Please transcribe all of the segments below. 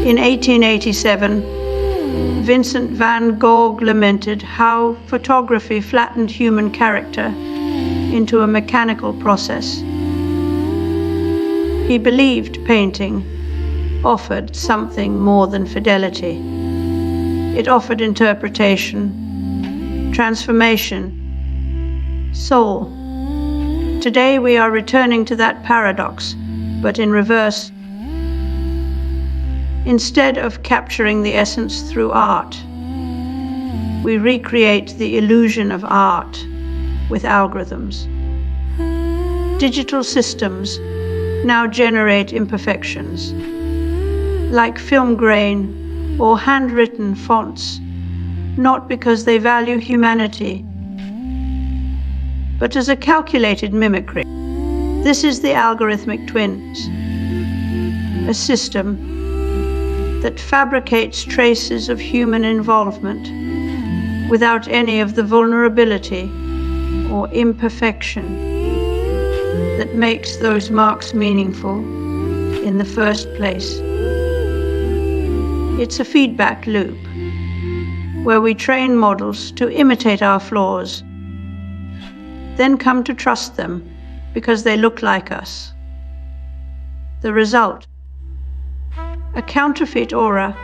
In 1887, Vincent van Gogh lamented how photography flattened human character into a mechanical process. He believed painting offered something more than fidelity. It offered interpretation, transformation, soul. Today we are returning to that paradox, but in reverse. Instead of capturing the essence through art, we recreate the illusion of art with algorithms. Digital systems now generate imperfections, like film grain or handwritten fonts, not because they value humanity, but as a calculated mimicry. This is the algorithmic twins, a system that fabricates traces of human involvement without any of the vulnerability or imperfection that makes those marks meaningful in the first place. It's a feedback loop where we train models to imitate our flaws, then come to trust them because they look like us. The result: a counterfeit aura,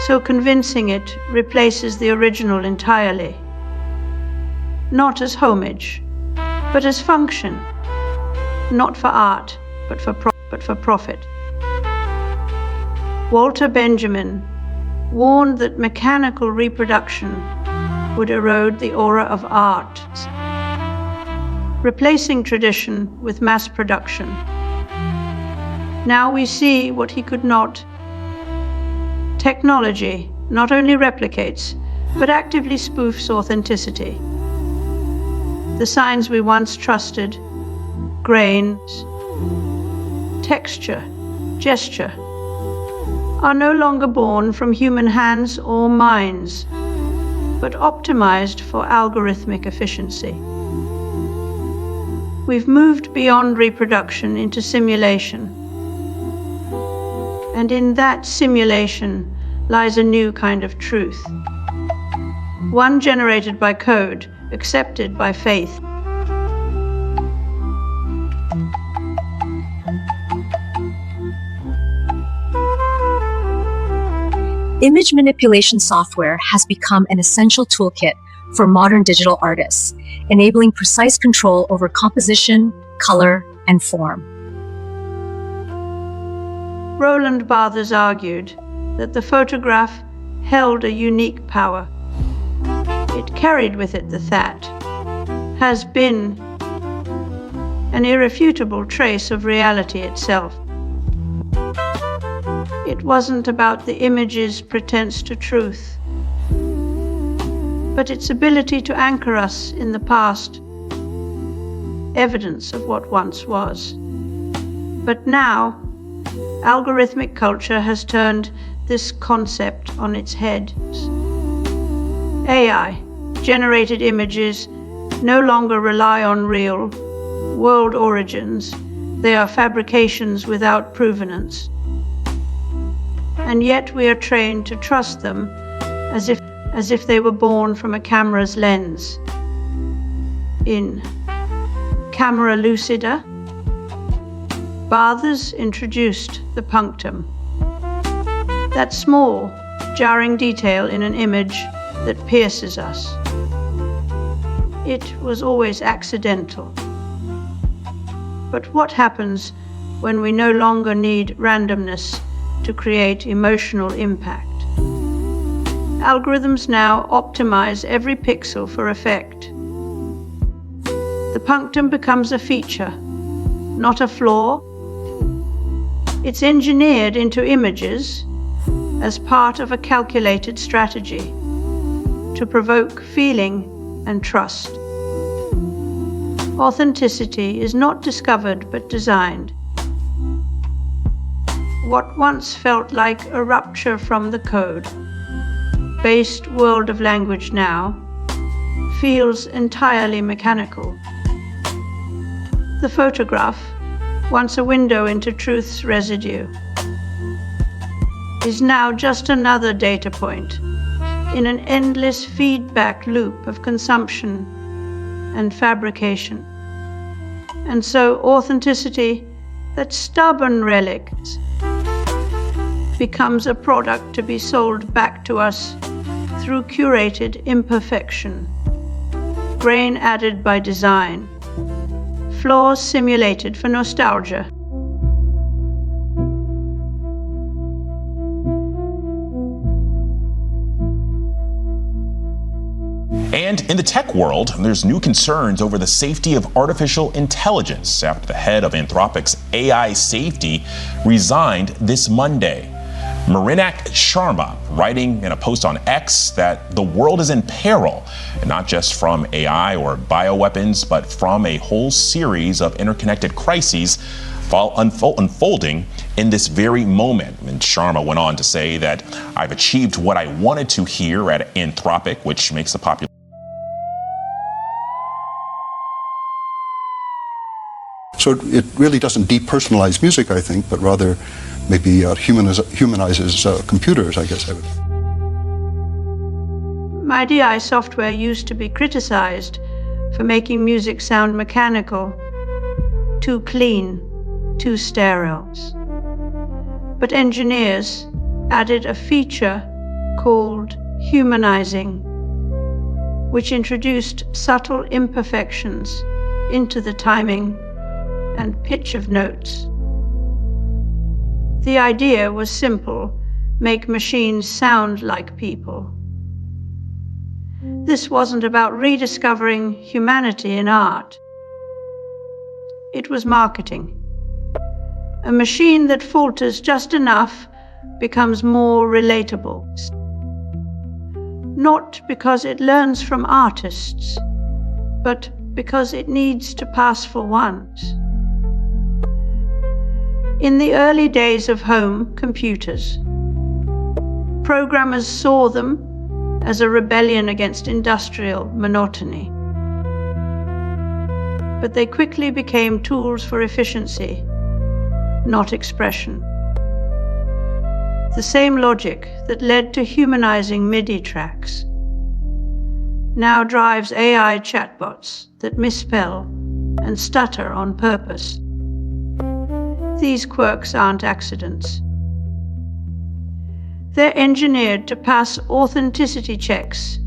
so convincing it replaces the original entirely. Not as homage, but as function. Not for art, but for profit. Walter Benjamin warned that mechanical reproduction would erode the aura of art, replacing tradition with mass production. Now we see what he could not. Technology not only replicates, but actively spoofs authenticity. The signs we once trusted, grains, texture, gesture, are no longer born from human hands or minds, but optimized for algorithmic efficiency. We've moved beyond reproduction into simulation. And in that simulation lies a new kind of truth. One generated by code, accepted by faith. Image manipulation software has become an essential toolkit for modern digital artists, enabling precise control over composition, color, and form. Roland Barthes argued that the photograph held a unique power. It carried with it that has been an irrefutable trace of reality itself. It wasn't about the image's pretense to truth, but its ability to anchor us in the past, evidence of what once was. But now, algorithmic culture has turned this concept on its head. AI-generated images no longer rely on real world origins. They are fabrications without provenance. And yet we are trained to trust them as if they were born from a camera's lens. In Camera Lucida, Barthes introduced the punctum, that small, jarring detail in an image that pierces us. It was always accidental. But what happens when we no longer need randomness to create emotional impact? Algorithms now optimize every pixel for effect. The punctum becomes a feature, not a flaw. It's engineered into images as part of a calculated strategy to provoke feeling and trust. Authenticity is not discovered but designed. What once felt like a rupture from the code-based world of language now feels entirely mechanical. The photograph, once a window into truth's residue, is now just another data point in an endless feedback loop of consumption and fabrication. And so authenticity, that stubborn relic, becomes a product to be sold back to us through curated imperfection, grain added by design, flaws simulated for nostalgia. And in the tech world, there's new concerns over the safety of artificial intelligence after the head of Anthropic's AI safety resigned this Monday. Marinak Sharma, writing in a post on X that the world is in peril, and not just from AI or bioweapons, but from a whole series of interconnected crises unfolding in this very moment. And Sharma went on to say that I've achieved what I wanted to here at Anthropic, which makes the population. So it really doesn't depersonalize music, I think, but rather maybe humanizes computers, I guess I would. My DI software used to be criticized for making music sound mechanical, too clean, too sterile. But engineers added a feature called humanizing, which introduced subtle imperfections into the timing and pitch of notes. The idea was simple: make machines sound like people. This wasn't about rediscovering humanity in art. It was marketing. A machine that falters just enough becomes more relatable. Not because it learns from artists, but because it needs to pass for once. In the early days of home computers, programmers saw them as a rebellion against industrial monotony. But they quickly became tools for efficiency, not expression. The same logic that led to humanizing MIDI tracks now drives AI chatbots that misspell and stutter on purpose. These quirks aren't accidents. They're engineered to pass authenticity checks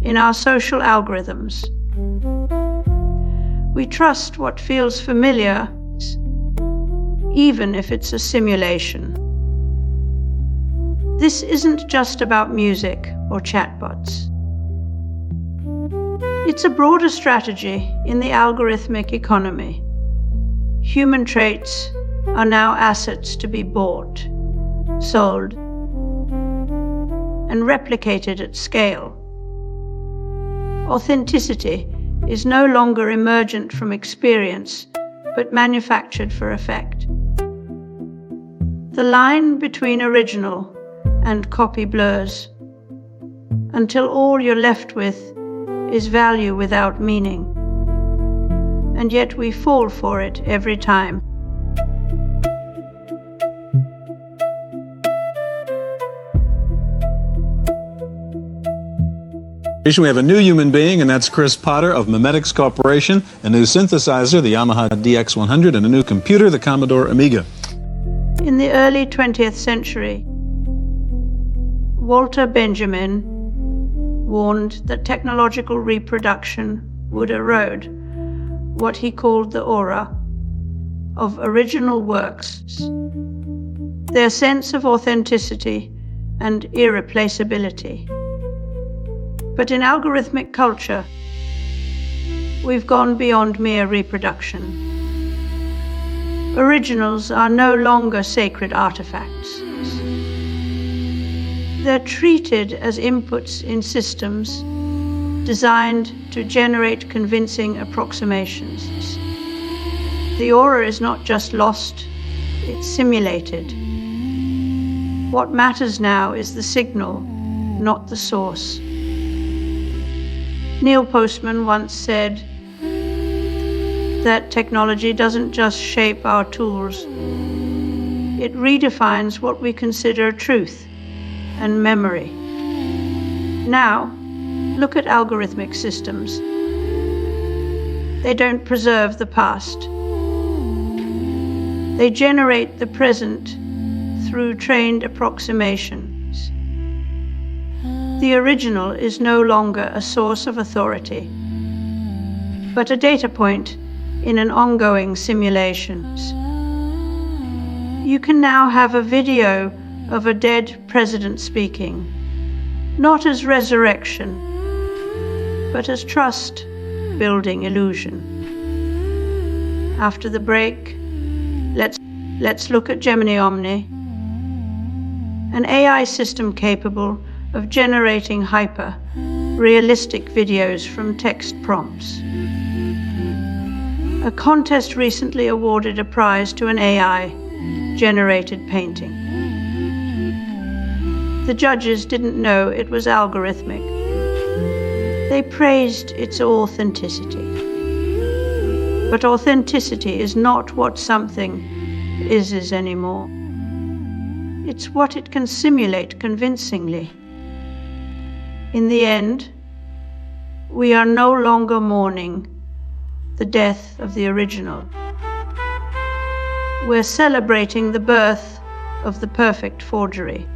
in our social algorithms. We trust what feels familiar, even if it's a simulation. This isn't just about music or chatbots. It's a broader strategy in the algorithmic economy. Human traits are now assets to be bought, sold, and replicated at scale. Authenticity is no longer emergent from experience, but manufactured for effect. The line between original and copy blurs, until all you're left with is value without meaning. And yet we fall for it every time. We have a new human being, and that's Chris Potter of Memetics Corporation, a new synthesizer, the Yamaha DX100, and a new computer, the Commodore Amiga. In the early 20th century, Walter Benjamin warned that technological reproduction would erode what he called the aura of original works, their sense of authenticity and irreplaceability. But in algorithmic culture, we've gone beyond mere reproduction. Originals are no longer sacred artifacts. They're treated as inputs in systems designed to generate convincing approximations. The aura is not just lost, it's simulated. What matters now is the signal, not the source. Neil Postman once said that technology doesn't just shape our tools, It redefines what we consider truth and memory. Now, look at algorithmic systems. They don't preserve the past. They generate the present through trained approximations. The original is no longer a source of authority, but a data point in an ongoing simulations. You can now have a video of a dead president speaking, not as resurrection, but as trust-building illusion. After the break, let's look at Gemini Omni, an AI system capable of generating hyper-realistic videos from text prompts. A contest recently awarded a prize to an AI-generated painting. The judges didn't know it was algorithmic. They praised its authenticity. But authenticity is not what something is anymore. It's what it can simulate convincingly. In the end, we are no longer mourning the death of the original. We're celebrating the birth of the perfect forgery.